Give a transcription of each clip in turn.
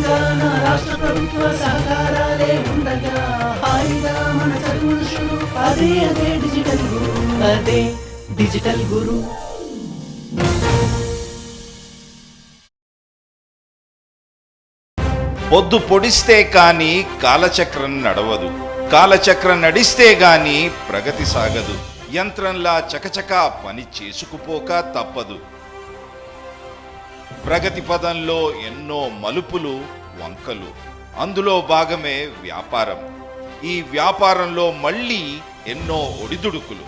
తెలంగాణ రాష్ట్ర ప్రభుత్వ సహకారాలే ఉండగా హాయిగా మన చదువులు షురు. అదే అదే డిజిటల్ గురు, అదే డిజిటల్ గురు. పొద్దు పొడిస్తే కాని కాలచక్రం నడవదు, కాలచక్రం నడిస్తే గాని ప్రగతి సాగదు. యంత్రంలా చకచకా పని చేసుకుపోక తప్పదు. ప్రగతి పదంలో ఎన్నో మలుపులు వంకలు, అందులో భాగమే వ్యాపారం. ఈ వ్యాపారంలో మళ్ళీ ఎన్నో ఒడిదుడుకులు.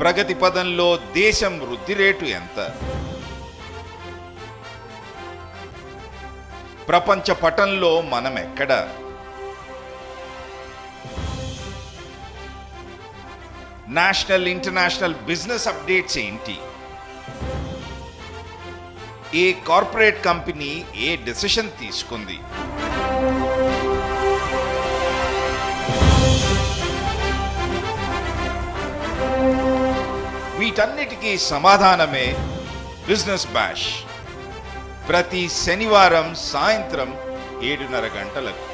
ప్రగతి పదంలో దేశం వృద్ధి రేటు ఎంత? ప్రపంచ పటంలో మనం ఎక్కడ? నేషనల్ ఇంటర్నేషనల్ బిజినెస్ అప్డేట్స్ ఏంటి? ఏ కార్పొరేట్ కంపెనీ ఏ డెసిషన్ తీసుకుంది? వీటన్నిటికీ సమాధానమే బిజినెస్ బ్యాష్. ప్రతి శనివారం సాయంత్రం 7:30 గంటలకు.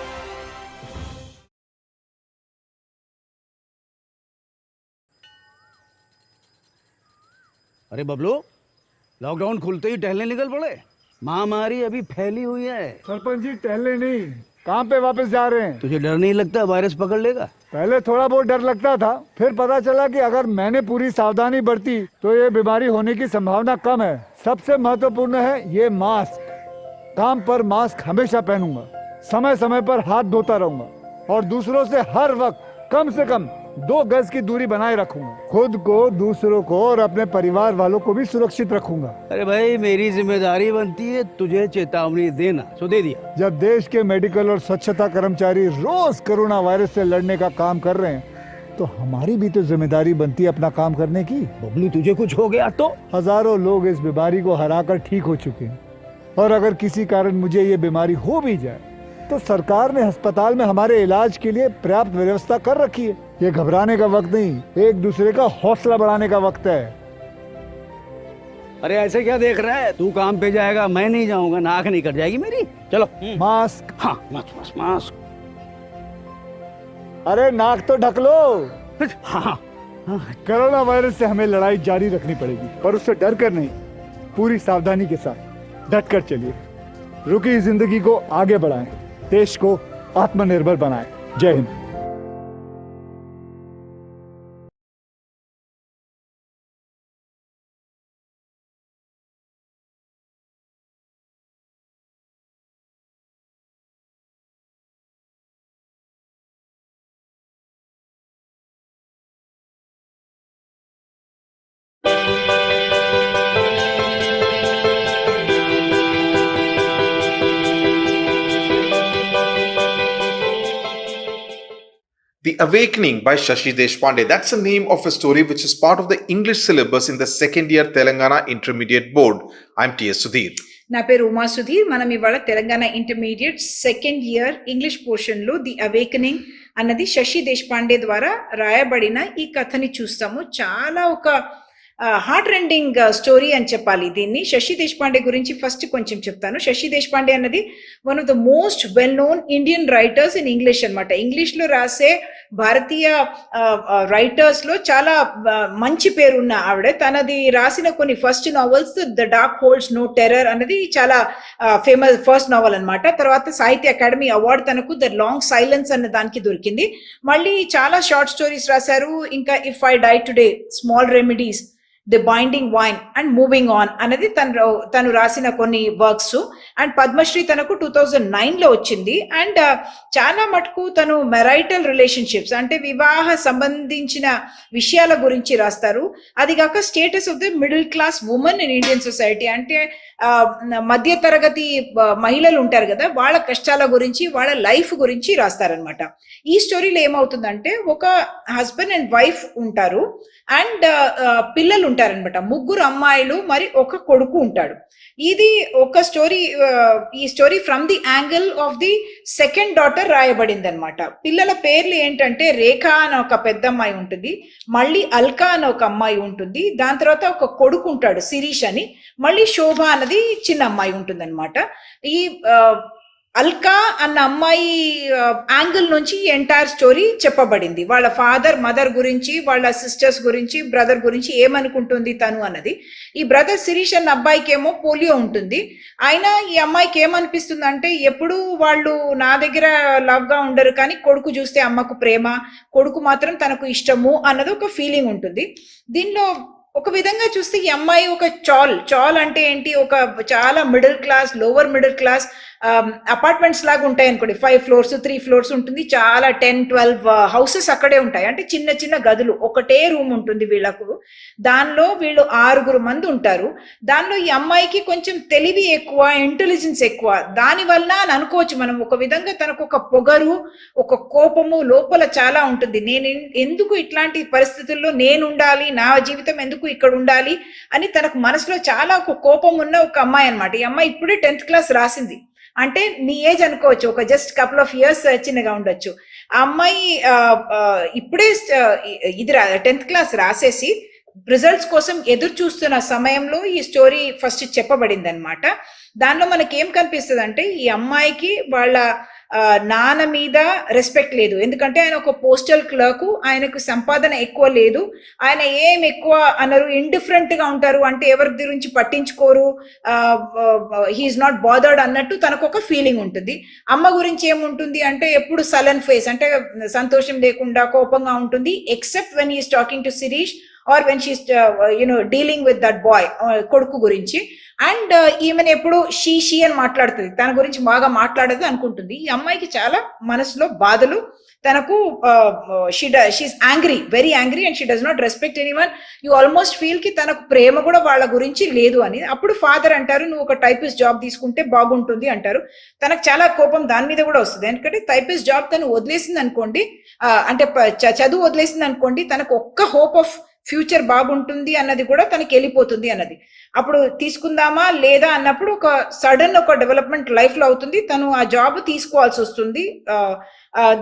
अरे बबलू, लॉकडाउन खुलते ही टहलने निकल पड़े। महामारी अभी फैली हुई है। सरपंच जी टहलने नहीं, कहाँ पे वापस जा रहे हैं? तुझे डर नहीं लगता वायरस पकड़ लेगा? पहले थोड़ा बहुत डर लगता था, फिर पता चला कि अगर मैंने पूरी सावधानी बरती तो ये बीमारी होने की संभावना कम है। सबसे महत्वपूर्ण है ये मास्क। काम पर मास्क हमेशा पहनूंगा, समय समय पर हाथ धोता रहूंगा और दूसरों से हर वक्त कम से कम 2 गज की दूरी बनाए रखूंगा। खुद को, दूसरों को और अपने परिवार वालों को भी सुरक्षित रखूंगा। अरे भाई, मेरी जिम्मेदारी बनती है तुझे चेतावनी देना, सो दे दिया। जब देश के मेडिकल और स्वच्छता कर्मचारी रोज कोरोना वायरस से लड़ने का काम कर रहे हैं तो हमारी भी तो जिम्मेदारी बनती है अपना काम करने की। बबलू, तुझे कुछ हो गया तो? हजारों लोग इस बीमारी को हराकर ठीक हो चुके हैं और अगर किसी कारण मुझे ये बीमारी हो भी जाए तो सरकार ने अस्पताल में हमारे इलाज के लिए पर्याप्त व्यवस्था कर रखी है। ये घबराने का वक्त नहीं, एक दूसरे का हौसला बढ़ाने का वक्त है। अरे ऐसे क्या देख रहा है? तू काम पे जाएगा, मैं नहीं जाऊंगा, नाक नहीं कट जाएगी मेरी। चलो मास्क। हाँ, मास्क मास्क। अरे नाक तो ढक लो। हाँ, कोरोना वायरस से हमें लड़ाई जारी रखनी पड़ेगी, पर उससे डर कर नहीं, पूरी सावधानी के साथ डट कर चलिए। रुकी जिंदगी को आगे बढ़ाएं, देश को आत्मनिर्भर बनाएं। जय Hind. The Awakening by Shashi Deshpande. That's the name of a story which is part of the English syllabus in the second year Telangana Intermediate Board. I'm T.S. Sudhir. నా పేరు ఉమా సుధీర్. మనం ఇవాళ Telangana intermediate second year English portion లో the awakening అన్నది శశి దేశపాండే ద్వారా రాయబడిన ఈ కథని చూస్తాము. చాలా ఒక హార్ట్ రెండింగ్ స్టోరీ అని చెప్పాలి దీన్ని. శశి దేశపాండే గురించి ఫస్ట్ కొంచెం చెప్తాను. శశి దేశపాండే అన్నది one of the most well known Indian writers in English అనమాట. ఇంగ్లీష్ లో రాసే భారతీయ రైటర్స్ లో చాలా మంచి పేరున్న ఆవిడ. తనది రాసిన కొన్ని first novels the dark holds no terror అన్నది చాలా ఫేమస్ ఫస్ట్ నావెల్ అనమాట. తర్వాత సాహిత్య అకాడమీ అవార్డు తనకు ద లాంగ్ సైలెన్స్ అన్న దానికి దొరికింది. మళ్ళీ చాలా షార్ట్ స్టోరీస్ రాశారు. ఇంకా if I die today, small remedies, the binding vine and moving on అనేది తను రాసిన కొన్ని వర్క్స్. అండ్ పద్మశ్రీ తనకు 2009 లో వచ్చింది. అండ్ చాలా మటుకు తను మెరైటల్ రిలేషన్షిప్స్ అంటే వివాహ సంబంధించిన విషయాల గురించి రాస్తారు. అది కాక status of the middle class women in Indian society అంటే మధ్య తరగతి మహిళలు ఉంటారు కదా, వాళ్ళ కష్టాల గురించి, వాళ్ళ లైఫ్ గురించి రాస్తారనమాట. ఈ స్టోరీలో ఏమవుతుందంటే ఒక హస్బెండ్ అండ్ వైఫ్ ఉంటారు అండ్ పిల్లలు ఉంటారనమాట, ముగ్గురు అమ్మాయిలు మరి ఒక కొడుకు ఉంటాడు. ఇది ఒక స్టోరీ, ఈ story from the angle of the second daughter రాయబడింది అనమాట. పిల్లల పేర్లు ఏంటంటే రేఖ అని ఒక పెద్ద అమ్మాయి ఉంటుంది, మళ్ళీ అల్కా అని ఒక అమ్మాయి ఉంటుంది, దాని తర్వాత ఒక కొడుకు ఉంటాడు శిరీష్ అని, మళ్ళీ శోభ అన్నది చిన్న అమ్మాయి ఉంటుంది అనమాట. ఈ అల్కా అన్న అమ్మాయి యాంగిల్ నుంచి ఎంటైర్ స్టోరీ చెప్పబడింది. వాళ్ళ ఫాదర్ మదర్ గురించి, వాళ్ళ సిస్టర్స్ గురించి, బ్రదర్ గురించి ఏమనుకుంటుంది తను అన్నది. ఈ బ్రదర్ శిరీష్ అన్న అబ్బాయికి ఏమో పోలియో ఉంటుంది. అయినా ఈ అమ్మాయికి ఏమనిపిస్తుంది అంటే ఎప్పుడు వాళ్ళు నా దగ్గర లవ్ గా ఉండరు, కానీ కొడుకు చూస్తే అమ్మకు ప్రేమ, కొడుకు మాత్రం తనకు ఇష్టము అన్నది ఒక ఫీలింగ్ ఉంటుంది. దీనిలో ఒక విధంగా చూస్తే ఈ అమ్మాయి ఒక చాల్ అంటే ఏంటి, ఒక చాలా middle class, lower middle class apartments లాగా ఉంటాయి అనుకోండి, 5 floors 3 floors ఉంటుంది, చాలా 10-12 హౌసెస్ అక్కడే ఉంటాయి. అంటే చిన్న చిన్న గదులు, ఒకటే రూమ్ ఉంటుంది వీళ్ళకు. దానిలో వీళ్ళు 6 మంది ఉంటారు. దానిలో ఈ అమ్మాయికి కొంచెం తెలివి ఎక్కువ, ఇంటెలిజెన్స్ ఎక్కువ. దానివల్ల అని అనుకోవచ్చు మనం ఒక విధంగా. తనకు ఒక పొగరు, ఒక కోపము లోపల చాలా ఉంటుంది. నేను ఎందుకు ఇట్లాంటి పరిస్థితుల్లో నేను ఉండాలి, నా జీవితం ఎందుకు ఇక్కడ ఉండాలి అని తనకు మనసులో చాలా ఒక కోపం ఉన్న ఒక అమ్మాయి అనమాట. ఈ అమ్మాయి ఇప్పుడే 10th class రాసింది. అంటే మీ ఏజ్ అనుకోవచ్చు, ఒక జస్ట్ కపుల్ ఆఫ్ ఇయర్స్ చిన్నగా ఉండొచ్చు. ఆ అమ్మాయి ఇప్పుడే ఇది 10th class రాసేసి రిజల్ట్స్ కోసం ఎదురు చూస్తున్న సమయంలో ఈ స్టోరీ ఫస్ట్ చెప్పబడింది అనమాట. దానిలో మనకి ఏం కనిపిస్తుంది అంటే ఈ అమ్మాయికి వాళ్ళ నాన్న మీద రెస్పెక్ట్ లేదు, ఎందుకంటే ఆయన ఒక పోస్టల్ క్లర్క్, ఆయనకు సంపాదన ఎక్కువ లేదు, ఆయన ఏం ఎక్కువ అనరు, ఇండిఫరెంట్ గా ఉంటారు, అంటే ఎవరి గురించి పట్టించుకోరు, హీఈస్ నాట్ బాదర్డ్ అన్నట్టు తనకు ఒక ఫీలింగ్ ఉంటుంది. అమ్మ గురించి ఏముంటుంది అంటే ఎప్పుడు సలన్ ఫేస్, అంటే సంతోషం లేకుండా కోపంగా ఉంటుంది, except when he's talking to Shirish or when she's dealing with that boy, కొడుకు గురించి. అండ్ ఈమెను ఎప్పుడు షీ అని మాట్లాడుతుంది, తన గురించి బాగా అనుకుంటుంది. ఈ అమ్మాయికి చాలా మనసులో బాధలు, తనకు she's angry, very angry, and she does not respect anyone. You almost feel కి తనకు ప్రేమ కూడా వాళ్ళ గురించి లేదు అని. అప్పుడు ఫాదర్ అంటారు నువ్వు ఒక టైపిస్ట్ జాబ్ తీసుకుంటే బాగుంటుంది అంటారు. తనకు చాలా కోపం దాని మీద కూడా వస్తుంది, ఎందుకంటే టైపిస్ట్ జాబ్ తను వదిలేసింది అనుకోండి, అంటే చదువు వదిలేసింది అనుకోండి, తనకు ఒక్క హోప్ ఆఫ్ ఫ్యూచర్ బాగుంటుంది అన్నది కూడా తనకి వెళ్ళిపోతుంది అన్నది. అప్పుడు తీసుకుందామా లేదా అన్నప్పుడు ఒక సడన్ ఒక డెవలప్మెంట్ లైఫ్ లో అవుతుంది, తను ఆ జాబ్ తీసుకోవాల్సి వస్తుంది.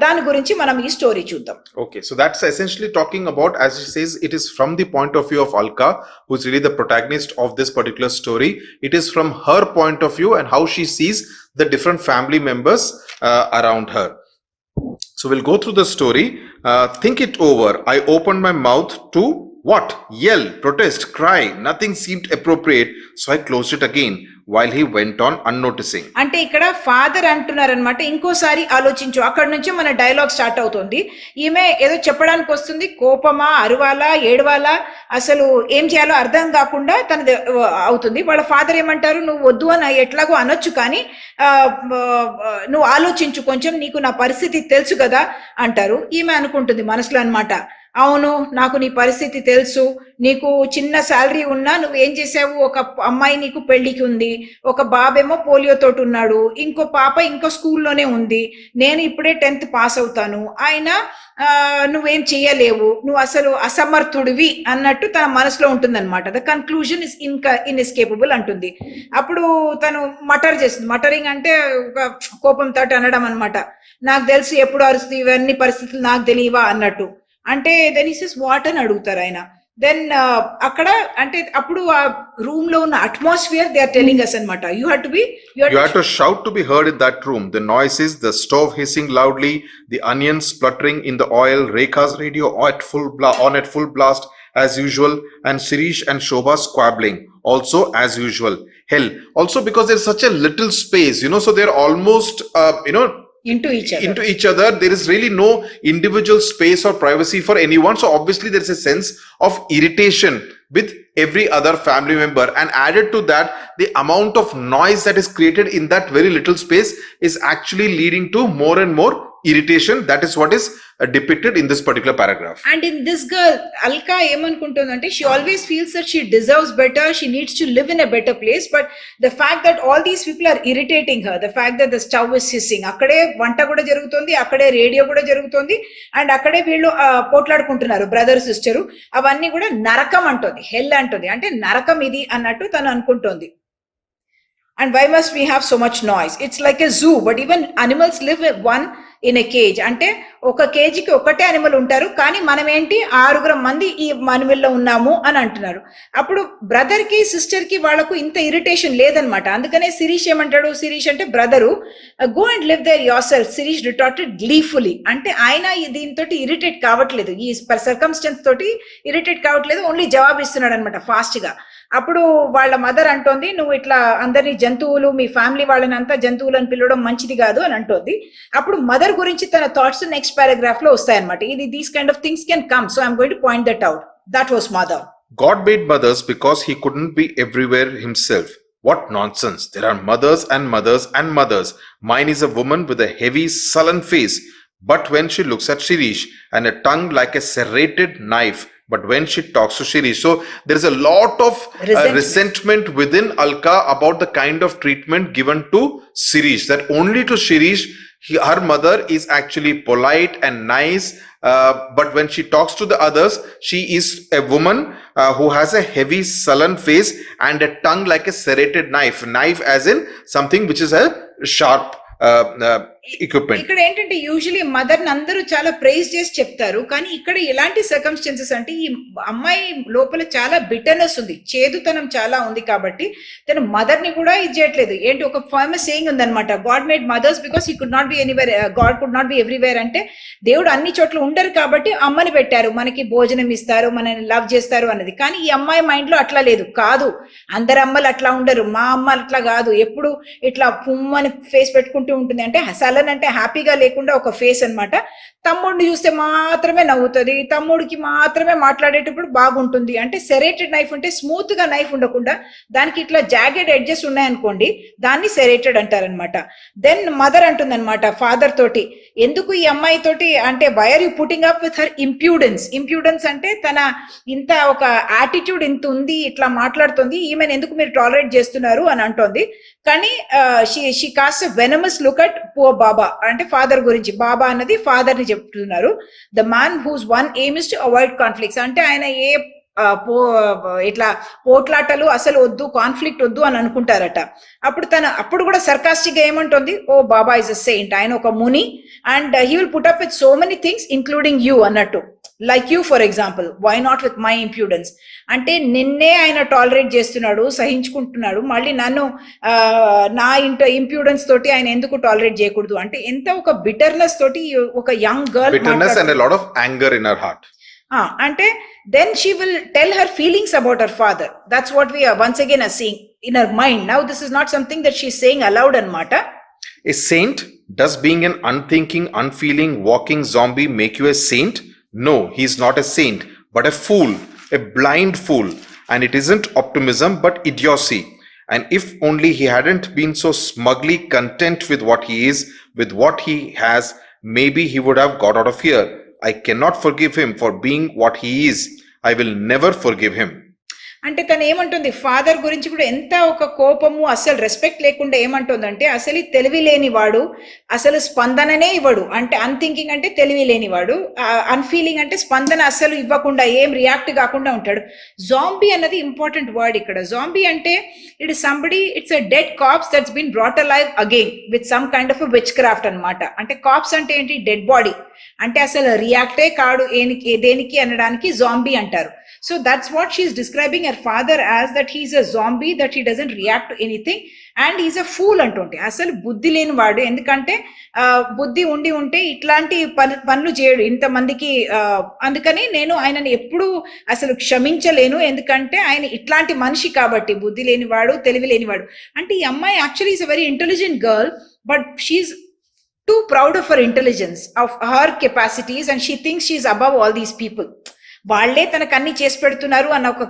దాని గురించి మనం ఈ స్టోరీ చూద్దాం. Okay, so that's essentially talking about, as she says, it is from the point of view of Alka, who is really the protagonist of this particular story. It is from her point of view and how she sees the different family members around her. So we'll go through the story. Think it over. I opened my mouth to what? Yell, protest, cry. Nothing seemed appropriate, so I closed it again while he went on unnoticing. అంటే ఇక్కడ father అంటున్నారనమాట, ఇంకోసారి ఆలోచించు. అక్కడ నుంచి మన dialogue start అవుతుంది. ఈమె ఏదో చెప్పడానికి వస్తుంది, కోపమా, అరవాలా, ఏడవాలా, అసలు ఏం చేయాలో అర్థం కాకుండా తనది అవుతుంది. వాళ్ళ ఫాదర్ ఏమంటారు, నువ్వు వద్దు అని ఎట్లాగో అనొచ్చు, కానీ నువ్వు ఆలోచించు కొంచెం, నీకు నా పరిస్థితి తెలుసు కదా అంటారు. ఈమె అనుకుంటుంది మనసులో అనమాట, అవును నాకు నీ పరిస్థితి తెలుసు, నీకు చిన్న శాలరీ ఉన్నా నువ్వేం చేసావు, ఒక అమ్మాయి నీకు పెళ్లికి ఉంది, ఒక బాబేమో పోలియోతోటి ఉన్నాడు, ఇంకో పాప ఇంకో స్కూల్లోనే ఉంది, నేను ఇప్పుడే 10th పాస్ అవుతాను, అయినా నువ్వేం చేయలేవు, నువ్వు అసలు అసమర్థుడివి అన్నట్టు తన మనసులో ఉంటుందన్నమాట. ద కన్క్లూజన్ ఇస్ ఇన్ఎస్కేపబుల్ అంటుంది. అప్పుడు తను మటర్ చేస్తుంది. మటరింగ్ అంటే ఒక కోపంతో అనడం అనమాట, నాకు తెలుసు ఎప్పుడు అరుస్తుంది, ఇవన్నీ పరిస్థితులు నాకు తెలియవా అన్నట్టు. అంటే దెన్ హి సేస్ వాట్ అని అడుగుతారు ఆయన. దెన్ అక్కడ అంటే అప్పుడు ఆ రూమ్ లో ఉన్న atmosphere they are telling us అన్నమాట, you had to shout to be heard in that room. The noises, the stove hissing loudly, the onions spluttering in the oil, Rekha's radio on at full blast as usual, and Shirish and Shobha squabbling also as usual. Hell, also because there's such a little space, so they're almost into each other. There is really no individual space or privacy for anyone, so obviously there is a sense of irritation with every other family member, and added to that the amount of noise that is created in that very little space is actually leading to more and more irritation. That is what is depicted in this particular paragraph. And in this girl, Alka ఏమనుకుంటుందంటే she always feels that she deserves better, she needs to live in a better place, but the fact that all these people are irritating her, the fact that the stove is hissing, అక్కడే వంట కూడా జరుగుతుంది, అక్కడే radio కూడా జరుగుతుంది, and అక్కడే వీళ్ళు పోట్లాడుకుంటున్నారు brother sister, అవన్నీ కూడా నరకం అంటుంది, హెల్ అంటుంది, అంటే నరకం ఇది అన్నట్టు తను అనుకుంటోంది. And why must we have so much noise? It's like a zoo, but even animals live one in a cage. అంటే ఒక కేజీకి ఒకటే అనిమల్ ఉంటారు, కానీ మనం ఏంటి 6 మంది ఈ అనిమల్లో ఉన్నాము అని అంటున్నారు. అప్పుడు బ్రదర్ కి సిస్టర్ కి వాళ్ళకు ఇంత ఇరిటేషన్ లేదనమాట. అందుకనే శిరీష్ ఏమంటాడు, శిరీష్ అంటే brother, go and live there yourself, Shirish retorted gleefully. అంటే ఆయన దీంతో ఇరిటేట్ కావట్లేదు, ఈ సర్కమ్స్టెన్స్ తోటి ఇరిటేట్ కావట్లేదు, ఓన్లీ జవాబు ఇస్తున్నాడు అనమాట ఫాస్ట్ గా. అప్పుడు వాళ్ళ మదర్ అంటోంది, నువ్వు ఇట్లా అందరినీ జంతువులు, మీ ఫ్యామిలీ వాళ్ళని అంతా జంతువులు అని పిలవడం మంచిది కాదు అని అంటోంది. అప్పుడు మదర్ గురించి తన థాట్స్ నెక్స్ట్ పారాగ్రాఫ్ లో వస్తాయన్నమాట. ఇది these kind of things can come, so I'm going to point that out. That was mother. God made mothers because he couldn't be everywhere himself. What nonsense. There are mothers and mothers and mothers. Mine is a woman with a heavy, sullen face. But when she looks at Shirish, and a tongue like a serrated knife, but when she talks to Shirish. So there is a lot of resentment within Alka about the kind of treatment given to Shirish. That only to Shirish, her mother is actually polite and nice. But when she talks to the others, she is a woman who has a heavy, sullen face and a tongue like a serrated knife. Knife as in something which is a sharp equipment. ఇక్కడ ఏంటంటే usually mother ని అందరూ చాలా praise చేసి చెప్తారు, కానీ ఇక్కడ ఎలాంటి సర్కమ్స్టెన్సెస్ అంటే ఈ అమ్మాయి లోపల చాలా బిటర్నెస్ ఉంది, చేదుతనం చాలా ఉంది, కాబట్టి తన మదర్ ని కూడా ఇది చేయట్లేదు. ఏంటి ఒక ఫేమస్ సేయింగ్ ఉందన్నమాట, God made mothers because he could not be anywhere, God could not be everywhere. అంటే దేవుడు అన్ని చోట్ల ఉండరు కాబట్టి అమ్మని పెట్టారు, మనకి భోజనం ఇస్తారు, మనని లవ్ చేస్తారు అన్నది. కానీ ఈ అమ్మాయి మైండ్ లో అట్లా లేదు, కాదు అందరు అమ్మలు అట్లా ఉండరు, మా అమ్మ అట్లా కాదు, ఎప్పుడు ఇట్లా పుమ్మని ఫేస్ పెట్టుకుంటూ ఉంటుంది, అంటే సలన్ అంటే హ్యాపీగా లేకుండా ఒక ఫేస్ అన్నమాట. తమ్ముడిని చూస్తే మాత్రమే నవ్వుతుంది, తమ్ముడికి మాత్రమే మాట్లాడేటప్పుడు బాగుంటుంది. అంటే సెరేటెడ్ నైఫ్ అంటే స్మూత్ గా నైఫ్ ఉండకుండా దానికి ఇట్లా జాగెడ్ ఎడ్జెస్ ఉన్నాయనుకోండి, దాన్ని సెరేటెడ్ అంటారనమాట. దెన్ మదర్ అంటుంది అనమాట ఫాదర్ తోటి, ఎందుకు ఈ అమ్మాయి తోటి అంటే why are you putting up with her impudence. Impudence అంటే తన ఇంత ఒక యాటిట్యూడ్ ఇంత ఉంది, ఇట్లా మాట్లాడుతుంది, ఈమెను ఎందుకు మీరు టాలరేట్ చేస్తున్నారు అని అంటోంది. కానీ she cast venomous look at poor Baba, అంటే ఫాదర్ గురించి, బాబా అన్నది ఫాదర్ ని చెప్తున్నారు. The man whose one aim is to avoid conflicts, అంటే ఆయన ఏ ఇట్లా పోట్లాటలు అసలు వద్దు, కాన్ఫ్లిక్ట్ వద్దు అని అనుకుంటారట. అప్పుడు కూడా సర్కాస్టిక్ గా ఏమంటుంది, ఓ బాబా ఇస్ అ సెయింట్, ఆయన ఒక ముని, and he will put up with so many things including you అన్నట్టు, like you for example, why not with my impudence. అంటే నిన్నే ఆయన టాలరేట్ చేస్తున్నాడు, సహించుకుంటున్నాడు, మళ్ళీ నన్ను నా ఇంప్యూడెన్స్ తోటి ఆయన ఎందుకు టాలరేట్ చేయకూడదు. అంటే ఎంత ఒక బిటర్నెస్ తోటి ఒక young girl, bitterness and a lot of anger in her heart. అంటే then she will tell her feelings about her father. That's what we are once again are seeing in her mind. Now this is not something that she is saying aloud anamata. A saint? Does being an unthinking, unfeeling, walking zombie make you a saint? No, he is not a saint, but a fool, a blind fool. And it isn't optimism, but idiocy. And if only he hadn't been so smugly content with what he is, with what he has, maybe he would have got out of here. I cannot forgive him for being what he is. I will never forgive him. అంటే తను ఏమంటుంది, father గురించి కూడా ఎంత ఒక కోపము, అసలు respect లేకుండా ఏమంటుందంటే, అసలు తెలివి లేనివాడు, అసలు స్పందననే ఇవ్వడు. అంటే అన్థింకింగ్ అంటే తెలివి లేనివాడు, అన్ఫీలింగ్ అంటే స్పందన అసలు ఇవ్వకుండా, ఏం రియాక్ట్ కాకుండా ఉంటాడు. జాంబీ అన్నది ఇంపార్టెంట్ వర్డ్ ఇక్కడ. జాంబీ అంటే it is somebody, it's a dead corpse that's been brought alive again with some kind of witchcraft అనమాట. అంటే కార్ప్స్ అంటే ఏంటి, డెడ్ బాడీ, అంటే అసలు రియాక్టే కాడు దేనికి అనడానికి జాంబీ అంటారు. So that's what she's describing her father as, that he's a zombie, that he doesn't react to anything, and he's a fool అంటుంటే. అసలు బుద్ధి లేని వాడు, ఎందుకంటే బుద్ధి ఉంటే ఇట్లాంటి పనులు చేయడు ఇంతమందికి. అందుకని నేను ఆయనని ఎప్పుడు అసలు క్షమించలేను, ఎందుకంటే ఆయన ఇట్లాంటి మనిషి కాబట్టి, బుద్ధి లేనివాడు, తెలివి లేనివాడు. అంటే ఈ అమ్మాయి actually is a very intelligent girl, but she's too proud of her intelligence, of her capacities, and she thinks she is above all these people. వాళ్లే తనకు అన్ని చేసి పెడుతున్నారు అన్న ఒక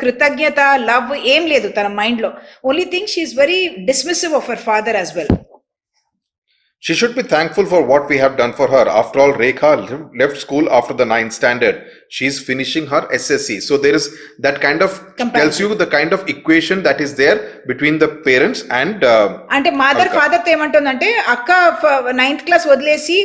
కృతజ్ఞత, లవ్ ఏం లేదు తన మైండ్ లో. Only thing she is very dismissive of her father as well. She should be thankful for what we have done for her. After all, Rekha left school after the 9th standard. She's finishing her SSC. So there is that kind of tells you the kind of equation that is there between the parents and అంటే mother father తో ఏమంటుందంటే అక్క 9th class వదిలేసి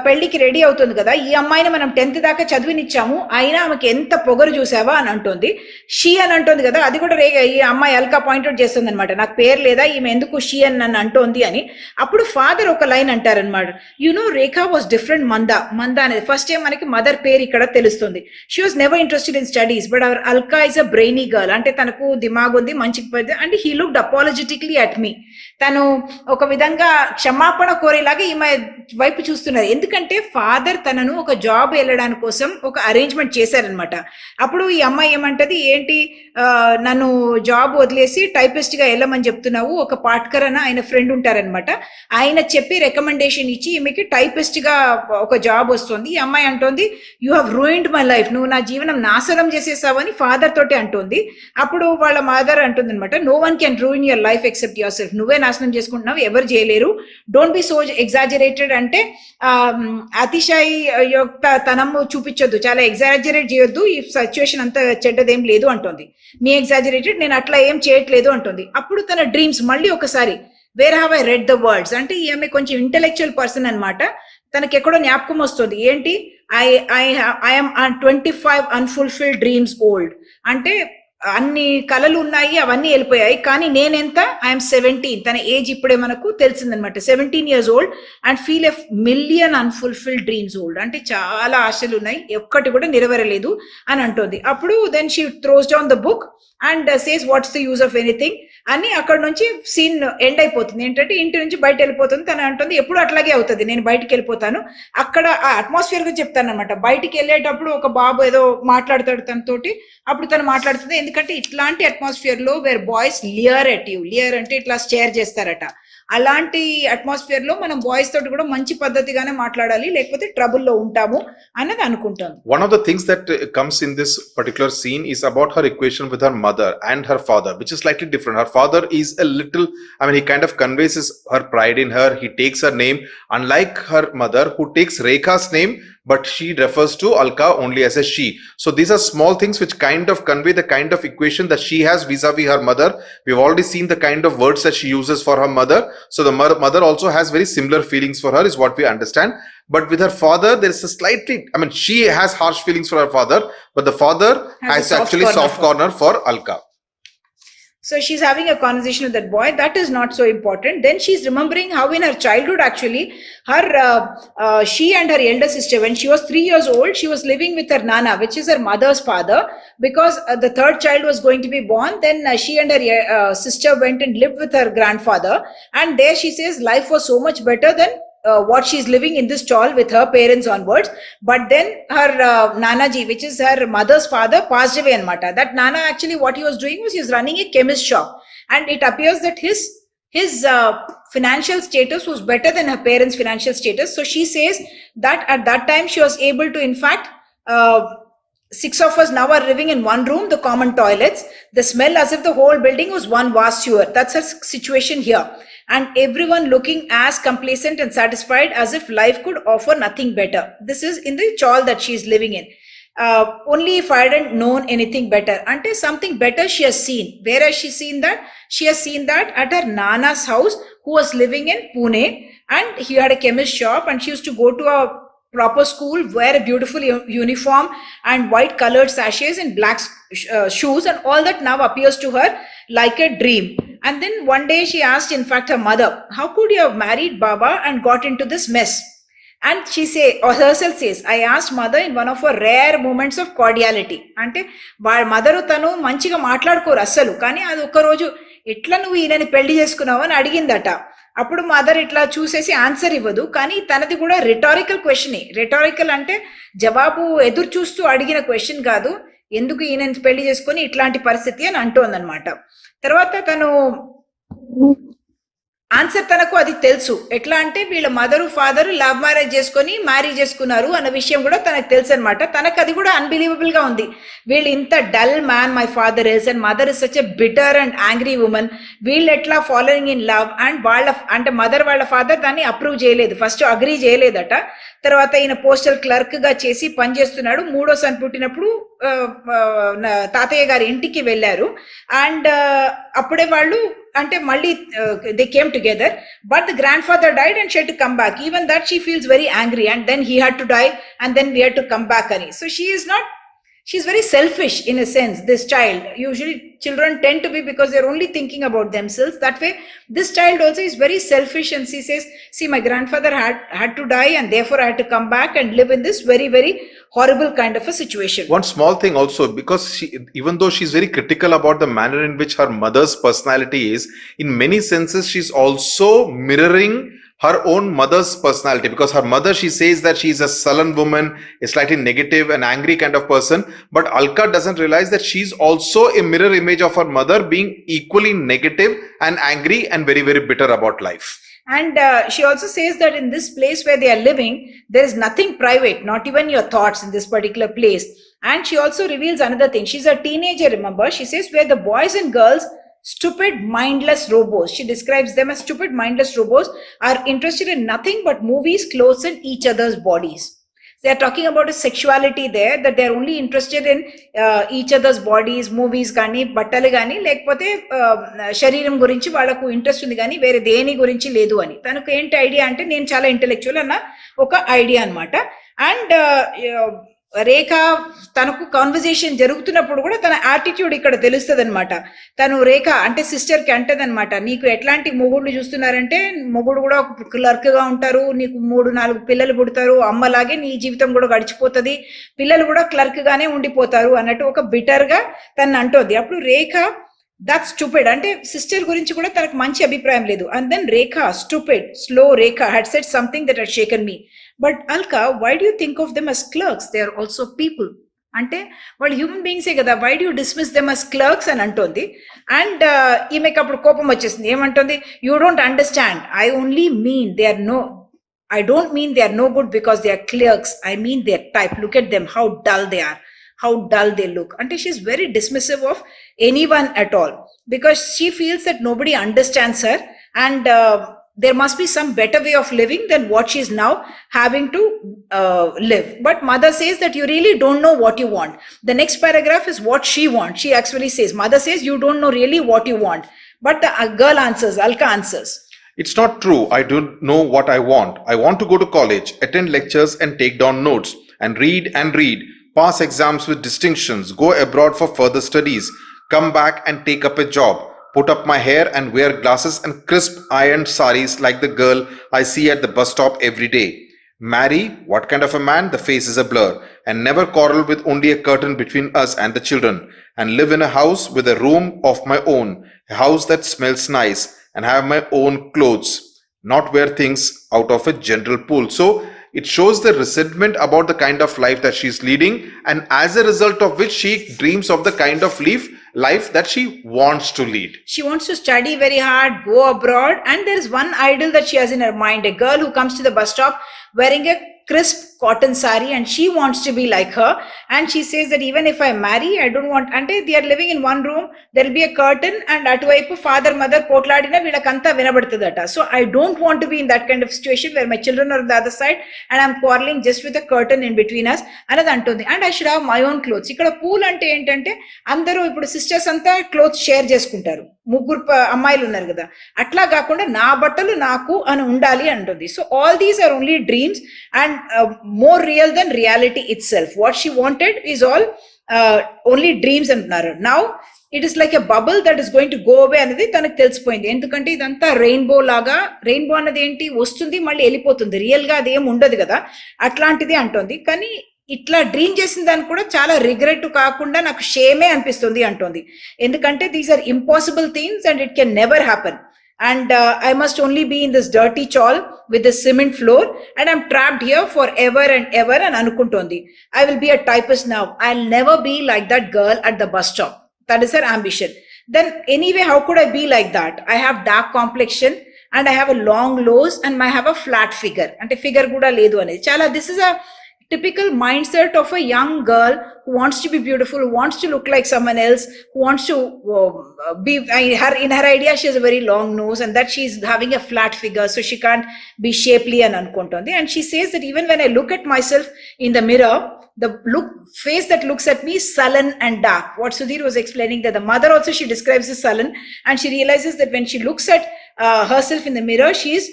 పెళ్లికి ready అవుతుంది కదా, ఈ అమ్మాయిని మనం 10th దాకా చదివినిచ్చాము, అయినా ఆమెకి ఎంత పొగరు చూసావా అని అంటుంది. షీ అని అంటుంది కదా, అది కూడా ఈ అమ్మాయి అల్కా పాయింట్అవుట్ చేస్తుంది అనమాట, నాకు పేరు లేదా ఈమె ఎందుకు షీ అని నన్ను అంటోంది అని. అప్పుడు ఫాదర్ ఒక లైన్ అంటారనమాట, రేఖా వాజ్ డిఫరెంట్. మంద అనేది ఫస్ట్ టైం మనకి మదర్ పేరు ఇక్కడ తెలుస్తుంది. She was never interested in studies but our Alka is a brainy girl, అంటే తనకు దిమాగ్ ఉంది, మంచికి అండ్ హీ లుక్డ్ అపాలజెటిక్లీ అట్ మీ. తను ఒక విధంగా క్షమాపణ కోరేలాగా ఈమె వైపు చూస్తున్నారు, ఎందుకంటే ఫాదర్ తనను ఒక జాబ్ వెళ్ళడానికి కోసం ఒక అరేంజ్మెంట్ చేశారనమాట. అప్పుడు ఈ అమ్మాయి ఏమంటది, ఏంటి నన్ను జాబ్ వదిలేసి టైపిస్ట్ గా వెళ్ళమని చెప్తున్నావు, ఒక పాట్కర్ అని ఆయన ఫ్రెండ్ ఉంటారనమాట, ఆయన చెప్పి రికమెండేషన్ ఇచ్చి ఈమెకి టైపిస్ట్ గా ఒక జాబ్ వస్తుంది. ఈ అమ్మాయి అంటోంది, you have ruined my life, నువ్వు నా జీవనం నాశనం చేసేసావని ఫాదర్ తోటి అంటుంది. అప్పుడు వాళ్ళ మదర్ అంటుంది అనమాట, no one can ruin your life except yourself, నువ్వే నాశనం చేసుకుంటున్నావు, ఎవరు చేయలేరు, డోంట్ బి సో ఎగ్జాజరేటెడ్, అంటే అతిశయ యొక్క తనము చూపించొద్దు, చాలా ఎగ్జాజరేట్ చేయొద్దు, ఈ సిచ్యువేషన్ అంతా చెడ్డదేం లేదు అంటుంది. మీ ఎగ్జాజరేటెడ్, నేను అట్లా ఏం చేయట్లేదు అంటుంది. అప్పుడు తన డ్రీమ్స్ మళ్ళీ ఒకసారి where have I read the words, అంటే ఈమె కొంచెం ఇంటెలెక్చువల్ పర్సన్ అనమాట, తనకి ఎక్కడో జ్ఞాపకం వస్తుంది, ఏంటి ఐఎమ్ 25 అన్ఫుల్ఫిల్డ్ డ్రీమ్స్ ఓల్డ్, అంటే అన్ని కళలు ఉన్నాయి అవన్నీ వెళ్ళిపోయాయి, కానీ నేనెంత, ఐఎమ్ 17, తన ఏజ్ ఇప్పుడే మనకు తెలిసిందనమాట, 17 years old and feel a million unfulfilled dreams old, అంటే చాలా ఆశలు ఉన్నాయి, ఒక్కటి కూడా నెరవేరలేదు అని అంటుంది. అప్పుడు then she throws down the book and says what's the use of anything అని అక్కడ నుంచి సీన్ ఎండ్ అయిపోతుంది. ఏంటంటే ఇంటి నుంచి బయట వెళ్ళిపోతుంది. తను అంటుంది, ఎప్పుడు అట్లాగే అవుతుంది, నేను బయటికి వెళ్ళిపోతాను, అక్కడ ఆ అట్మాస్ఫియర్ గా చెప్తాను అనమాట. బయటికి వెళ్ళేటప్పుడు ఒక బాబు ఏదో మాట్లాడతాడు తనతోటి, అప్పుడు తను మాట్లాడుతుంది, ఎందుకంటే ఇట్లాంటి అట్మాస్ఫియర్ లో where boys leer at you, leer అంటే ఇట్లా స్టేర్ చేస్తారట, అలాంటి అట్మాస్ఫియర్ లో మనం బాయ్స్ తోటి కూడా మంచి పద్ధతిగానే మాట్లాడాలి, లేకపోతే ట్రబుల్ లో ఉంటాము అన్నది అనుకుంటాను. One of the things that comes in this particular scene is about her equation with her mother and her father, which is slightly different. Her father is a little, he kind of conveys her pride in her. He takes her name, unlike her mother who takes Rekha's name, but she refers to Alka only as a she. So these are small things which kind of convey the kind of equation that she has vis-a-vis her mother. We've already seen the kind of words that she uses for her mother. So the mother also has very similar feelings for her is what we understand. But with her father, there is a slightly, she has harsh feelings for her father, but the father has actually soft corner for Alka. So she's having a conversation with that boy. That is not so important. Then she's remembering how in her childhood, actually, she and her elder sister, when she was 3 years old, she was living with her nana, which is her mother's father, because the third child was going to be born. Then she and her sister went and lived with her grandfather. And there she says life was so much better than what she's living in this stall with her parents onwards. But then her Nanaji, which is her mother's father, passed away anmata. That Nana actually what he was doing was he was running a chemist shop, and it appears that his financial status was better than her parents' financial status. So she says that at that time she was able to, in fact, 6 of us now are living in one room, the common toilets, the smell as if the whole building was one vast sewer. That's her situation here. And everyone looking as complacent and satisfied as if life could offer nothing better. This is in the chawl that she is living in. Only if I hadn't known anything better. Ante something better she has seen. Where has she seen that? She has seen that at her Nana's house, who was living in Pune, and he had a chemist shop, and she used to go to a proper school, wear a beautiful uniform and white colored sachets and black shoes, and all that now appears to her like a dream. And then one day she asked, in fact, her mother, how could you have married Baba and got into this mess? And she herself says, I asked mother in one of her rare moments of cordiality. Ante mother tanu manchiga మాట్లాడుకోరు అస్సలు, కానీ అది ఒక్క రోజు ఎట్లా నువ్వు ఈయనని పెళ్లి చేసుకున్నావు అని అడిగిందట. అప్పుడు మదర్ ఇట్లా చూసేసి ఆన్సర్ ఇవ్వదు, కానీ తనది కూడా రిటారికల్ క్వశ్చనే. రిటారికల్ అంటే జవాబు ఎదురు చూస్తూ అడిగిన క్వశ్చన్ కాదు, ఎందుకు ఈయన పెళ్లి చేసుకొని ఇట్లాంటి పరిస్థితి అని అంటోందనమాట. తర్వాత తను ఆన్సర్ తనకు అది తెలుసు. ఎట్లా అంటే వీళ్ళ మదరు ఫాదర్ లవ్ మ్యారేజ్ చేసుకొని మ్యారీ చేసుకున్నారు అన్న విషయం కూడా తనకు తెలుసు అనమాట. తనకు అది కూడా అన్బిలీవబుల్ గా ఉంది. వీళ్ళు ఇంత dull man my father is and mother is such a bitter and angry women. వీళ్ళు ఎట్లా ఫాలోయింగ్ ఇన్ లవ్ అండ్ అంటే మదర్ వాళ్ళ ఫాదర్ దాన్ని అప్రూవ్ చేయలేదు, ఫస్ట్ అగ్రీ చేయలేదట. తర్వాత ఈయన పోస్టల్ క్లర్క్ గా చేసి పనిచేస్తున్నాడు. మూడో సన్ పుట్టినప్పుడు తాతయ్య గారి ఇంటికి వెళ్ళారు. అండ్ అప్పుడే వాళ్ళు అంటే మళ్ళీ they came together, but the grandfather died and she had to come back. Even that she feels very angry and then he had to die and then we had to come back అని. So she's very selfish in a sense, this child. Usually children tend to be because they're only thinking about themselves. That way this child also is very selfish and she says, see, my grandfather had to die and therefore I had to come back and live in this very, very horrible kind of a situation. One small thing also, because even though she's very critical about the manner in which her mother's personality is, in many senses she's also mirroring her own mother's personality, because her mother, she says that she's a sullen woman, a slightly negative and angry kind of person, but Alka doesn't realize that she's also a mirror image of her mother, being equally negative and angry and very, very bitter about life. And she also says that in this place where they are living, there is nothing private, not even your thoughts in this particular place. And she also reveals another thing. She's a teenager, remember. She says where the boys and girls, stupid, mindless robots, she describes them as stupid, mindless robots, are interested in nothing but movies, clothes, and each other's bodies. They are talking about a sexuality there, that they are only interested in each other's bodies, movies gani, బట్టలు గాని, లేకపోతే శరీరం గురించి వాళ్ళకు interest ఉంది కానీ వేరే దేని గురించి లేదు అని. తనకు ఏంటి ఐడియా అంటే నేను చాలా ఇంటెలెక్చువల్ అన్న ఒక ఐడియా అనమాట. అండ్ రేఖ తనకు కాన్వర్జేషన్ జరుగుతున్నప్పుడు కూడా తన యాటిట్యూడ్ ఇక్కడ తెలుస్తుంది అనమాట. తను రేఖ అంటే సిస్టర్ కి అంటదనమాట, నీకు ఎట్లాంటి మొగుళ్ళు చూస్తున్నారంటే మొగుడు కూడా క్లర్క్ గా ఉంటారు, నీకు 3-4 పిల్లలు పుడతారు, అమ్మలాగే నీ జీవితం కూడా గడిచిపోతుంది, పిల్లలు కూడా క్లర్క్ గానే ఉండిపోతారు అన్నట్టు ఒక బిటర్ గా తను అంటోంది. అప్పుడు రేఖ దట్ స్టూపిడ్ అంటే సిస్టర్ గురించి కూడా తనకు మంచి అభిప్రాయం లేదు. And then Rekha stupid slow Rekha had said something that had shaken me. But Alka, why do you think of them as clerks? They are also people. అంటే వాళ్ళు హ్యూమన్ బీయింగ్సే కదా, why do dismiss them as clerks అని అంటోంది. And ఈమెకి అప్పుడు కోపం వచ్చేసింది. ఏమంటుంది, you don't understand, I only mean they are no, I don't mean they are no good because they are clerks. I mean their type. Look at them, how dull they are, how dull they look. And she's very dismissive of anyone at all because she feels that nobody understands her and there must be some better way of living than what she's now having to live. But mother says that you really don't know what you want. The next paragraph is what she wants. She actually says, mother says you don't know really what you want. But the girl answers, Alka answers, it's not true. I don't know what I want. I want to go to college, attend lectures and take down notes and read, pass exams with distinctions, go abroad for further studies, come back and take up a job, put up my hair and wear glasses and crisp ironed saris like the girl I see at the bus stop every day. Marry, what kind of a man? The face is a blur. And never quarrel with only a curtain between us and the children. And live in a house with a room of my own. A house that smells nice. And have my own clothes. Not wear things out of a general pool. So it shows the resentment about the kind of life that she's leading. And as a result of which she dreams of the kind of life that she wants to lead. She wants to study very hard, go abroad, and there is one idol that she has in her mind, a girl who comes to the bus stop wearing a crisp cotton sari and she wants to be like her. And she says that even if I marry, I don't want, and they are living in one room, there will be a curtain and atuvaipu father mother potladina vilakanta vinabadutadata. So I don't want to be in that kind of situation where my children are on the other side and I'm quarreling just with a curtain in between us anadi antundi. And I should have my own clothes. Ikkada pool ante entante andaru ippudu sisters anta clothes share చేసుకుంటారు, ముగ్గురు అమ్మాయిలు ఉన్నారు కదా, అట్లా కాకుండా నా బట్టలు నాకు అని ఉండాలి అంటుంది. So all these are only dreams and more real than reality itself. What she wanted is all only dreams అంటున్నారు. Now it is like a bubble that is going to go away అనేది తనకు తెలిసిపోయింది. ఎందుకంటే ఇదంతా rainbow లాగా, rainbow అన్నది ఏంటి, వస్తుంది మళ్ళీ వెళ్ళిపోతుంది, రియల్ గా అది ఏమి ఉండదు కదా, అట్లాంటిది అంటోంది. కానీ ఇట్లా డ్రీమ్ చేసిన దాన్ని కూడా చాలా రిగ్రెట్ కాకుండా నాకు షేమే అనిపిస్తుంది అంటోంది. ఎందుకంటే these are impossible things and it can never happen. And I must only be in this dirty chawl with the cement floor and I'm trapped here forever and ever and anukuntondi. I will be a typist now. I'll never be like that girl at the bus stop. That is her ambition. Then anyway, how could I be like that? I have dark complexion. and I have a long nose and I have a flat figure ante figure kuda ledu anedi chala this is a typical mindset of a young girl who wants to be beautiful, who wants to look like someone else, who wants to be in her idea she has a very long nose and that she's having a flat figure so she can't be shapely and ankontondi. And she says that even when I look at myself in the mirror, the face that looks at me is sullen and dark. What Sudhir was explaining, that the mother also she describes as sullen, and she realizes that when she looks at herself in the mirror, she is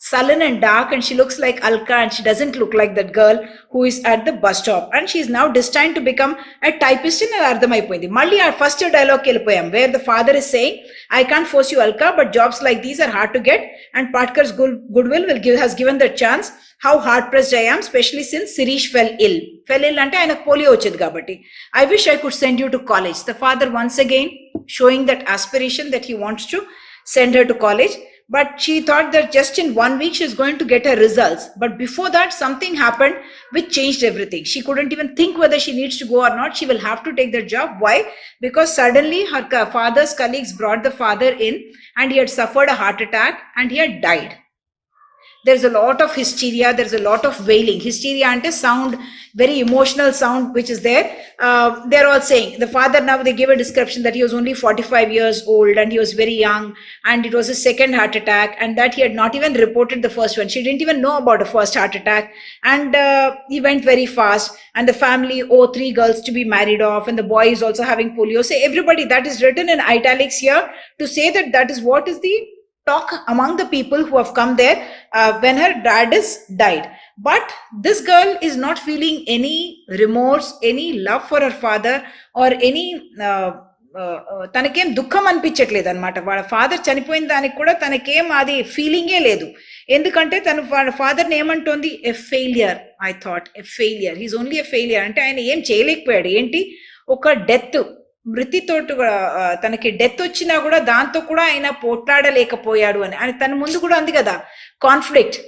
sullen and dark and she looks like Alka and she doesn't look like that girl who is at the bus stop, and she is now destined to become a typist in ardhamayipoyindi. Malli our first dialogue kellipoyam where the father is saying, I can't force you Alka, but jobs like these are hard to get, and Patkar's goodwill has given the chance. How hard pressed I am, especially since Sirish fell ill ante ayaku polio ochedi kabatti. I wish I could send you to college. The father once again showing that aspiration that he wants to send her to college. But she thought that just in 1 week she's going to get her results. But before that, something happened which changed everything. She couldn't even think whether she needs to go or not. She will have to take the job. Why? Because suddenly her father's colleagues brought the father in and he had suffered a heart attack and he had died. There's a lot of hysteria, there's a lot of wailing. Hysteria ante sound, very emotional sound which is there. They're all saying, the father, now they give a description that he was only 45 years old and he was very young and it was his second heart attack, and that he had not even reported the first one. She didn't even know about the first heart attack, and he went very fast, and the family owe 3 girls to be married off, and the boy is also having polio. So everybody, that is written in italics here to say that that is what is the talk among the people who have come there when her dad is died. But this girl is not feeling any remorse, any love for her father, or any తనకేం దుఃఖం అనిపించట్లేదు అనమాట. వాళ్ళ father చనిపోయిన దానికి కూడా తనకేం అది ఫీలింగే లేదు. ఎందుకంటే తను వాళ్ళ ఫాదర్ని ఏమంటోంది, a failure. I thought a failure, he's only a failure అంటే ఆయన ఏం చేయలేకపోయాడు. ఏంటి, ఒక డెత్, మృతితోటి తనకి డెత్ వచ్చినా కూడా దాంతో కూడా ఆయన పోట్లాడలేకపోయాడు అని. ఆయన తన ముందు కూడా ఉంది కదా conflict.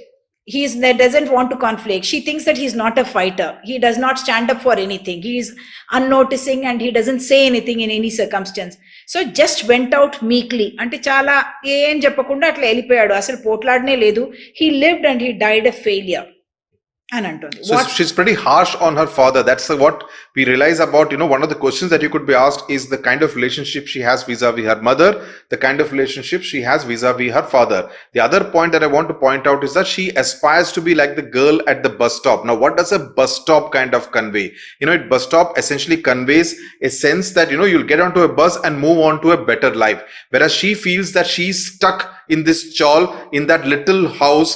He doesn't want to conflict. She thinks that he's not a fighter. He does not stand up for anything. He is unnoticing and he doesn't say anything in any circumstance. So just went out meekly. Ante chala ఏం చెప్పకుండా అట్లా వెళ్ళిపోయాడు, అసలు పోట్లాడనే లేదు. He lived and he died a failure. So she's pretty harsh on her father. That's what we realize about, one of the questions that you could be asked is the kind of relationship she has vis-a-vis her mother, the kind of relationship she has vis-a-vis her father. The other point that I want to point out is that she aspires to be like the girl at the bus stop. Now, what does a bus stop kind of convey? A bus stop essentially conveys a sense that, you'll get onto a bus and move on to a better life. Whereas she feels that she's stuck in this chawl, in that little house,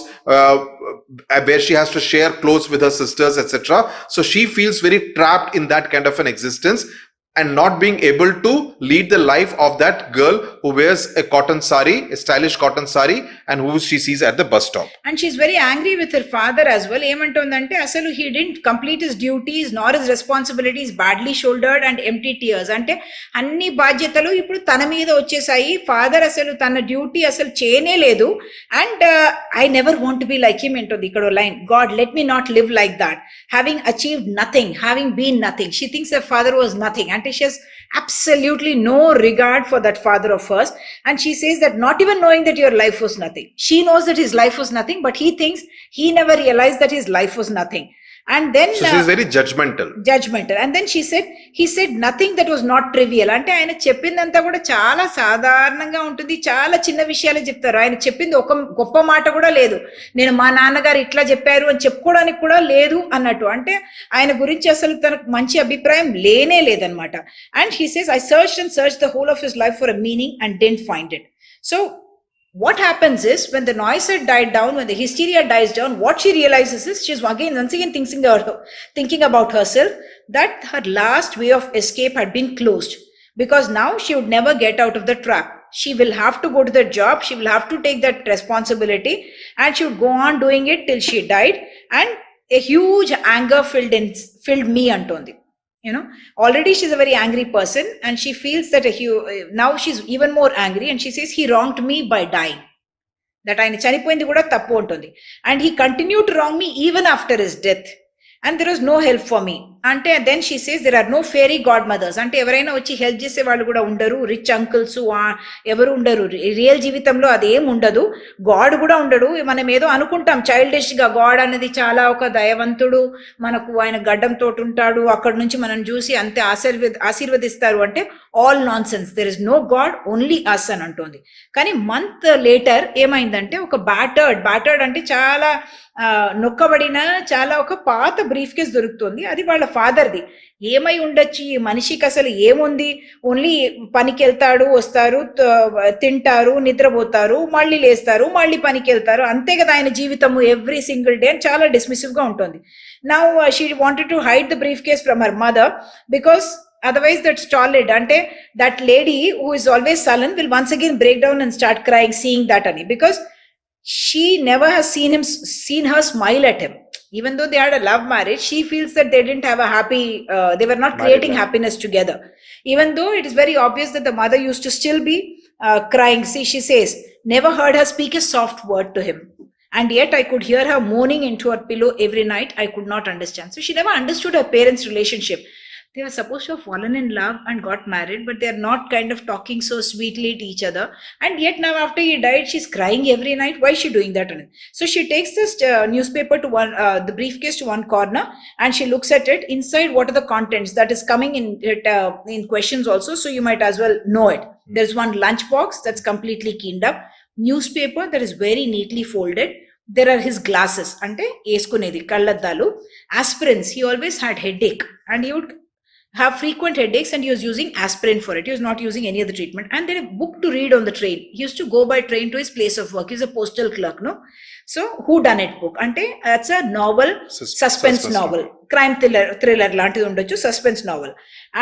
where she has to share clothes with her sisters, etc. So she feels very trapped in that kind of an existence and not being able to lead the life of that girl who wears a cotton sari, a stylish cotton sari, and who she sees at the bus stop. And she's very angry with her father as well. ఏమంటుందంటే అసలు he didn't complete his duties nor his responsibilities, badly shouldered and empty tears. అంటే అన్ని బాధ్యతలు ఇప్పుడు తన మీద వచ్చేసాయి. Father అసలు తన డ్యూటీ అసలు చేయనే లేదు. And I never want to be like him అంటుంది ఇక్కడ line. God, let me not live like that, having achieved nothing, having been nothing. She thinks her father was nothing. And she has absolutely no regard for that father of hers, and she says that not even knowing that your life was nothing, she knows that his life was nothing, but he thinks he never realized that his life was nothing. And then so she's very judgmental. And then he said nothing that was not trivial. అంటే ఆయన చెప్పిందంతా కూడా చాలా సాధారణంగా ఉంటుంది, చాలా చిన్న విషయాలే చెప్తారు. ఆయన చెప్పింది ఒక గొప్ప మాట కూడా లేదు. నేను మా నాన్నగారు ఇట్లా చెప్పారు అని చెప్పుకోవడానికి కూడా లేదు అన్నట్టు. అంటే ఆయన గురించి అసలు తనకు మంచి అభిప్రాయం లేనే లేదనమాట. And he says, I searched the whole of his life for a meaning and didn't find it. So what happens is, when the noise had died down, when the hysteria dies down, what she realizes is she's once again thinking about herself, that her last way of escape had been closed, because now she would never get out of the trap. She will have to go to the job, she will have to take that responsibility, and she would go on doing it till she died. And a huge anger filled me antondi. Already she's a very angry person, and she feels that now she's even more angry, and she says he wronged me by dying. That ఆయన చనిపోయింది కూడా తప్పు ఉంటుంది. And he continued to wrong me even after his death, and there was no help for me. అంటే then she says there are no fairy godmothers, అంటే ఎవరైనా వచ్చి help చేసే వాళ్ళు కూడా ఉండరు, రిచ్ అంకుల్స్ ఎవరు ఉండరు, రియల్ జీవితంలో అదేం ఉండదు, గాడ్ కూడా ఉండడు. మనం ఏదో అనుకుంటాం చైల్డిష్ గా గాడ్ అనేది చాలా ఒక దయవంతుడు, మనకు ఆయన గడ్డంతో ఉంటాడు, అక్కడ నుంచి మనం చూసి అంతే ఆశీర్వదిస్తారు అంటే all nonsense, there is no god, only us అని అంటుంది. కానీ మంత్ లేటర్ ఏమైందంటే ఒక బ్యాటర్డ్ అంటే చాలా నొక్కబడిన చాలా ఒక పాత బ్రీఫ్ కేస్ దొరుకుతుంది, అది వాళ్ళ ఫాదర్ది. ఏమై ఉండొచ్చు ఈ మనిషికి, అసలు ఏముంది, ఓన్లీ పనికి వెళ్తాడు, వస్తారు, తింటారు, నిద్రపోతారు, మళ్ళీ లేస్తారు, మళ్ళీ పనికి వెళ్తారు, అంతే కదా ఆయన జీవితము ఎవ్రీ సింగిల్ డే అని చాలా డిస్మిసివ్ గా ఉంటుంది. Now she wanted to hide the brief case from her mother because otherwise that stolid ante that lady who is always sullen will once again break down and start crying seeing that ani, because she never has seen her smile at him. Even though they had a love marriage, she feels that they didn't have a happy they were not creating happiness together, even though it is very obvious that the mother used to still be crying. See, she says never heard her speak a soft word to him, and yet I could hear her moaning into her pillow every night. I could not understand. So she never understood her parents' relationship. They were supposed to have fallen in love and got married, but they are not kind of talking so sweetly to each other. And yet now after he died, she's crying every night. Why is she doing that? So she takes this newspaper to the briefcase to one corner, and she looks at it. Inside, what are the contents that is coming in it, in questions also. So you might as well know it. There's one lunch box that's completely cleaned up. Newspaper that is very neatly folded. There are his glasses. Ante eskunedi kalladdalu. Aspirins. He always had headache, and he would have frequent headaches, and he was using aspirin for it. He was not using any other treatment. And then a book to read on the train. He used to go by train to his place of work. He's a postal clerk, no? So who done it book ante that's a novel, suspense novel, crime thriller lanti undochu, suspense novel,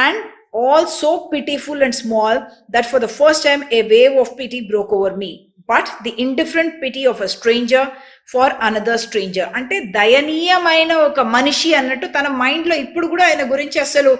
and all so pitiful and small that for the first time a wave of pity broke over me, but the indifferent pity of a stranger for another stranger. అంటే దయనీయమైన ఒక మనిషి అన్నట్టు తన mind లో ఇప్పుడు కూడా ఆయన గురించి అసలు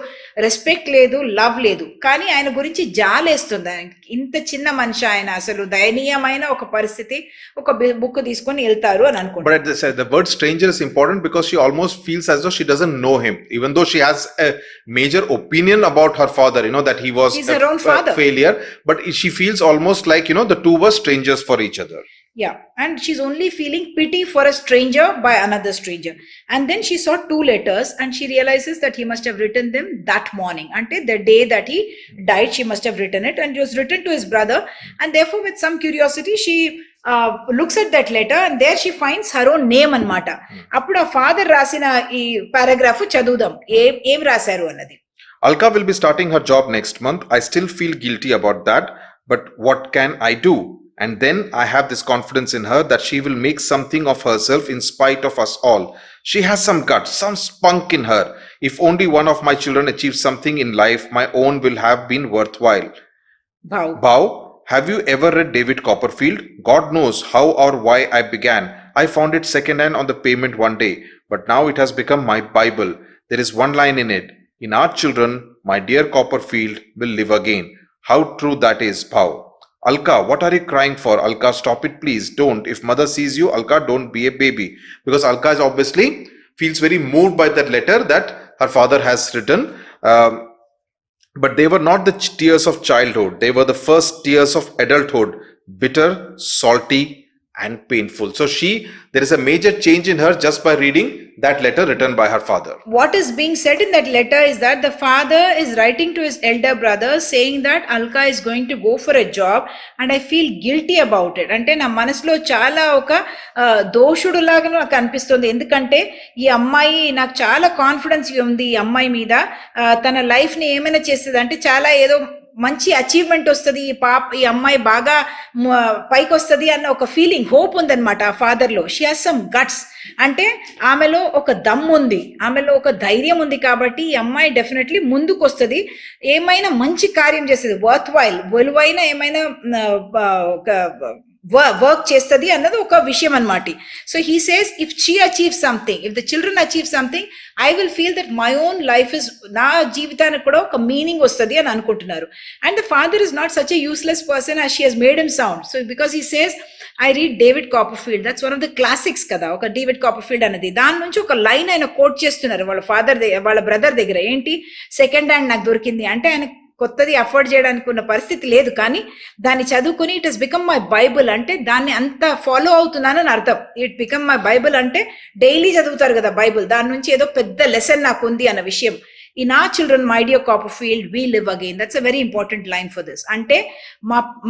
రెస్పెక్ట్ లేదు, లవ్ లేదు, కానీ ఆయన గురించి జాలేస్తుంది. ఇంత చిన్న మనిషి ఆయన, అసలు దయనీయమైన ఒక పరిస్థితి, ఒక బుక్ తీసుకొని వెళ్తారు అని అనుకుంటారు. But the word stranger is important because she almost feels as though she doesn't know him, even though she has a major opinion about her father, that he was a failure, but she feels almost like, the two were strangers for each other. Yeah, and she's only feeling pity for a stranger by another stranger. And then she saw 2 letters, and she realizes that he must have written them that morning. Ante the day that he died, she must have written it, and it was written to his brother. And therefore, with some curiosity, she looks at that letter, and there she finds her own name anamata. Appudu a father rasina ee paragraph chadudam em rasaru annadi. Alka will be starting her job next month. I still feel guilty about that, but what can I do? And then I have this confidence in her that she will make something of herself in spite of us all. She has some guts, some spunk in her. If only one of my children achieves something in life, my own will have been worthwhile. Bow, have you ever read David Copperfield? God knows how or why I began. I found it secondhand on the pavement one day, but now it has become my Bible. There is one line in it. In our children, my dear Copperfield will live again. How true that is, Bow. Alka, what are you crying for? Alka, stop it, please. Don't. If mother sees you, Alka, don't be a baby. Because Alka is obviously feels very moved by that letter that her father has written. But they were not the tears of childhood. They were the first tears of adulthood. Bitter, salty, and painful. So there is a major change in her just by reading that letter written by her father. What is being said in that letter is that the father is writing to his elder brother saying that Alka is going to go for a job and I feel guilty about it. అంటే నా మనసులో చాలా ఒక దోషుడులాగా నాకు అనిపిస్తుంది. ఎందుకంటే ఈ అమ్మాయి నాకు చాలా కాన్ఫిడెన్స్ ఉంది, ఈ అమ్మాయి మీద తన లైఫ్ ని ఏమైనా చేస్తుంది అంటే చాలా ఏదో మంచి అచీవ్మెంట్ వస్తుంది, ఈ అమ్మాయి బాగా పైకి వస్తుంది అన్న ఒక ఫీలింగ్, హోప్ ఉందన్నమాట ఆ ఫాదర్ లో. షీ హాస్ సమ్ గట్స్, అంటే ఆమెలో ఒక దమ్ ఉంది, ఆమెలో ఒక ధైర్యం ఉంది, కాబట్టి ఈ అమ్మాయి డెఫినెట్లీ ముందుకు వస్తుంది, ఏమైనా మంచి కార్యం చేస్తుంది, వర్త్ వైల్, విలువైన ఏమైనా వర్క్ చేస్తుంది అన్నది ఒక విషయం అన్నమాట. So he says if she achieve something, if the children achieve something, I will feel that my own life is, నా జీవితానికి కూడా ఒక మీనింగ్ వస్తుంది అని అనుకుంటున్నారు. And the father is not such a useless person as she has made him sound. So because he says I read David Copperfield, that's one of the classics కదా, ఒక David Copperfield అనేది. దాని నుంచి ఒక line ఆయన coat చేస్తున్నారు వాళ్ళ father వాళ్ళ బ్రదర్ దగ్గర. ఏంటి, సెకండ్ హ్యాండ్ నాకు దొరికింది అంటే ఆయన కొత్తది అఫోర్డ్ చేయడానికి ఉన్న పరిస్థితి లేదు, కానీ దాన్ని చదువుకుని it has become my Bible అంటే దాన్ని అంత ఫాలో అవుతున్నానని అర్థం. ఇట్ బికమ్ మై బైబుల్ అంటే డైలీ చదువుతారు కదా బైబుల్, దాని నుంచి ఏదో పెద్ద లెసన్ నాకు ఉంది అన్న విషయం. In our children my dear Copperfield we live again, that's a very important line for this. అంటే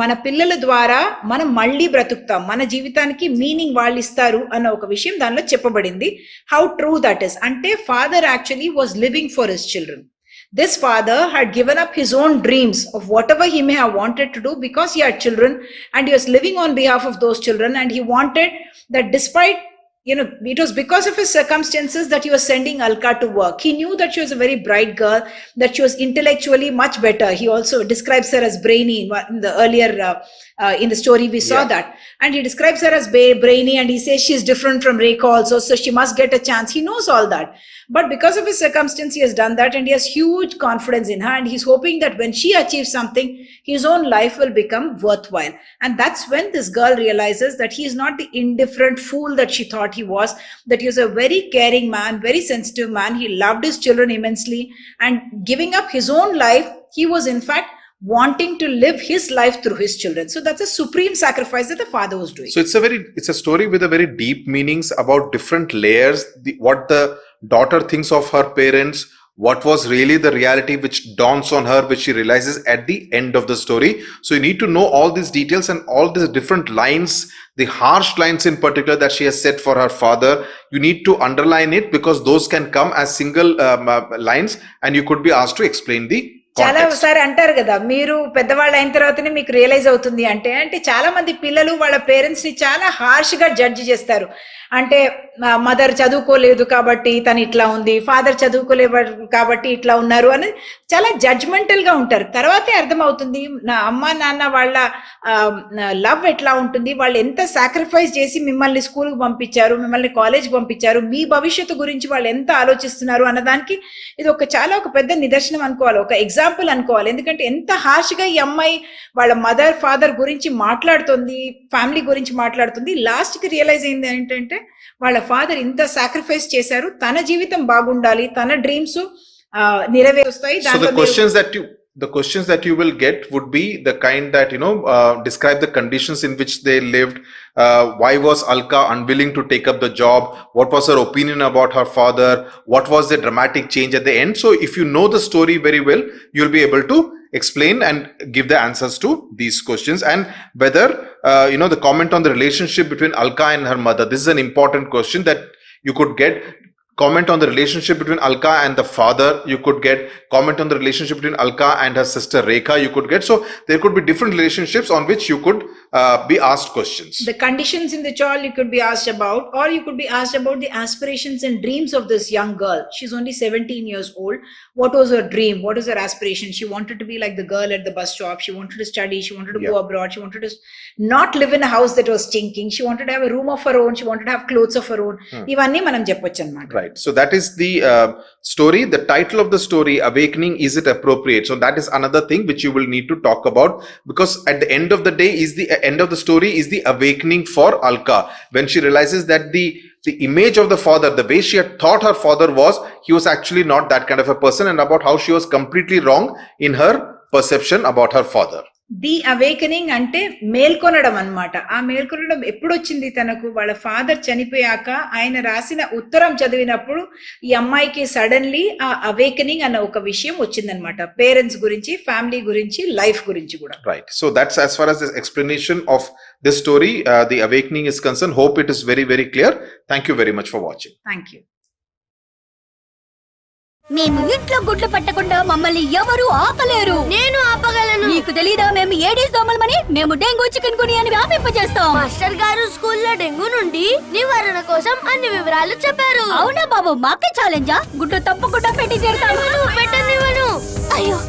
మన పిల్లల ద్వారా మనం మళ్ళీ బ్రతుకుతాం, మన జీవితానికి మీనింగ్ వాళ్ళు ఇస్తారు అన్న ఒక విషయం దానిలో చెప్పబడింది. హౌ ట్రూ దట్ ఇస్ అంటే father actually was living for his children. This father had given up his own dreams of whatever he may have wanted to do because he had children and he was living on behalf of those children, and he wanted that despite, it was because of his circumstances that he was sending Alka to work. He knew that she was a very bright girl, that she was intellectually much better. He also describes her as brainy in the earlier in the story we saw that, and he describes her as brainy, and he says she's different from Rekha also, so she must get a chance. He knows all that, but because of his circumstance he has done that, and he has huge confidence in her, and he's hoping that when she achieves something his own life will become worthwhile. And that's when this girl realizes that he is not the indifferent fool that she thought he was, that he was a very caring man, very sensitive man. He loved his children immensely, and giving up his own life, he was in fact wanting to live his life through his children. So that's a supreme sacrifice that the father was doing. So it's a story with a very deep meanings about different layers, what the daughter thinks of her parents, what was really the reality which dawns on her, which she realizes at the end of the story. So you need to know all these details and all these different lines, the harsh lines in particular that she has said for her father. You need to underline it because those can come as single lines, and you could be asked to explain the చాలా ఒకసారి అంటారు కదా, మీరు పెద్దవాళ్ళు అయిన తర్వాతనే మీకు realise అవుతుంది అంటే చాలా మంది పిల్లలు వాళ్ళ పేరెంట్స్ ని చాలా హార్ష్ గా జడ్జి చేస్తారు. అంటే మదర్ చదువుకోలేదు కాబట్టి తను ఇట్లా ఉంది, ఫాదర్ చదువుకోలేదు కాబట్టి ఇట్లా ఉన్నారు అని చాలా జడ్జ్మెంటల్ గా ఉంటారు. తర్వాతే అర్థమవుతుంది నా అమ్మ నాన్న వాళ్ళ లవ్ ఎట్లా ఉంటుంది, వాళ్ళు ఎంత సాక్రిఫైస్ చేసి మిమ్మల్ని స్కూల్కి పంపించారు, మిమ్మల్ని కాలేజ్కి పంపించారు, మీ భవిష్యత్తు గురించి వాళ్ళు ఎంత ఆలోచిస్తున్నారు అన్నదానికి ఇది చాలా ఒక పెద్ద నిదర్శనం అనుకోవాలి, ఒక ఎగ్జాంపుల్ అనుకోవాలి. ఎందుకంటే ఎంత హార్ష్గా ఈ అమ్మాయి వాళ్ళ మదర్ ఫాదర్ గురించి మాట్లాడుతుంది, ఫ్యామిలీ గురించి మాట్లాడుతుంది. లాస్ట్కి రియలైజ్ అయింది ఏంటంటే వాళ్ళ ఫాదర్ ఇంత సాక్రిఫైస్ చేశారు, తన జీవితం బాగుండాలి, తన dreams నెరవేరుస్తాయి. The questions that you will get would be the kind that, describe the conditions in which they lived. Why was Alka unwilling to take up the job? What was her opinion about her father? What was the dramatic change at the end? So if you know the story very well, you'll be able to explain and give the answers to these questions. And whether, the comment on the relationship between Alka and her mother, this is an important question that you could get. Comment on the relationship between Alka and the father, you could get. Comment on the relationship between Alka and her sister Rekha, you could get. So there could be different relationships on which you could be asked questions. The conditions in the child you could be asked about, or you could be asked about the aspirations and dreams of this young girl. She's only 17 years old. What was her dream? What is her aspiration? She wanted to be like the girl at the bus stop. She wanted to study. She wanted to go abroad. She wanted to not live in a house that was stinking. She wanted to have a room of her own. She wanted to have clothes of her own. Ivanni manam cheppochu annamata. Right. So that is the story. The title of the story, Awakening, is it appropriate? So that is another thing which you will need to talk about, because at the end of the day end of the story is the awakening for Alka, when she realizes that the image of the father, the way she had thought her father was, he was actually not that kind of a person, and about how she was completely wrong in her perception about her father. The awakening అంటే మేల్కొనడం అన్నమాట. ఆ మేల్కొనడం ఎప్పుడు వచ్చింది తనకు? వాళ్ళ father చనిపోయాక ఆయన రాసిన ఉత్తరం చదివినప్పుడు ఈ అమ్మాయికి సడన్లీ ఆ అవేకనింగ్ అన్న ఒక విషయం వచ్చిందనమాట. పేరెంట్స్ గురించి, ఫ్యామిలీ గురించి, లైఫ్ గురించి కూడా. Right. So that's as far as the explanation of this story, the awakening is concerned. Hope it is very, very clear. Thank you very much for watching. Thank you. మేము ఇంట్లో గుడ్లు పట్టకుండా మమ్మల్ని ఎవరు ఆపలేరు. నేను ఆపగలను. నీకు తెలీదా మేము ఏడీస్ దోమలమని? మేము డెంగ్యూ చికెన్ గుని అని వ్యాపింపజేస్తాం. మాస్టర్ గారు స్కూల్లో డెంగ్యూ నుండి నివారణ కోసం అన్ని వివరాలు చెప్పారు. అవునా బాబు, మాకే ఛాలెంజా? గుడ్లు తప్పకుండా పెట్టి తీరుతాము. పెట్టనివ్వను. అయ్యో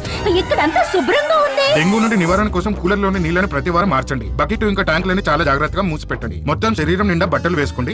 ఇక్కడంతా శుభ్రంగా ఉంది. డెంగూ నుండి నివారణ కోసం కూలర్ లోని నీళ్లను ప్రతి వారం మార్చండి. బకెట్ ఇంకా ట్యాంకులని చాలా జాగ్రత్తగా మూసిపెట్టండి. మొత్తం శరీరం నిండా బట్టలు వేసుకోండి.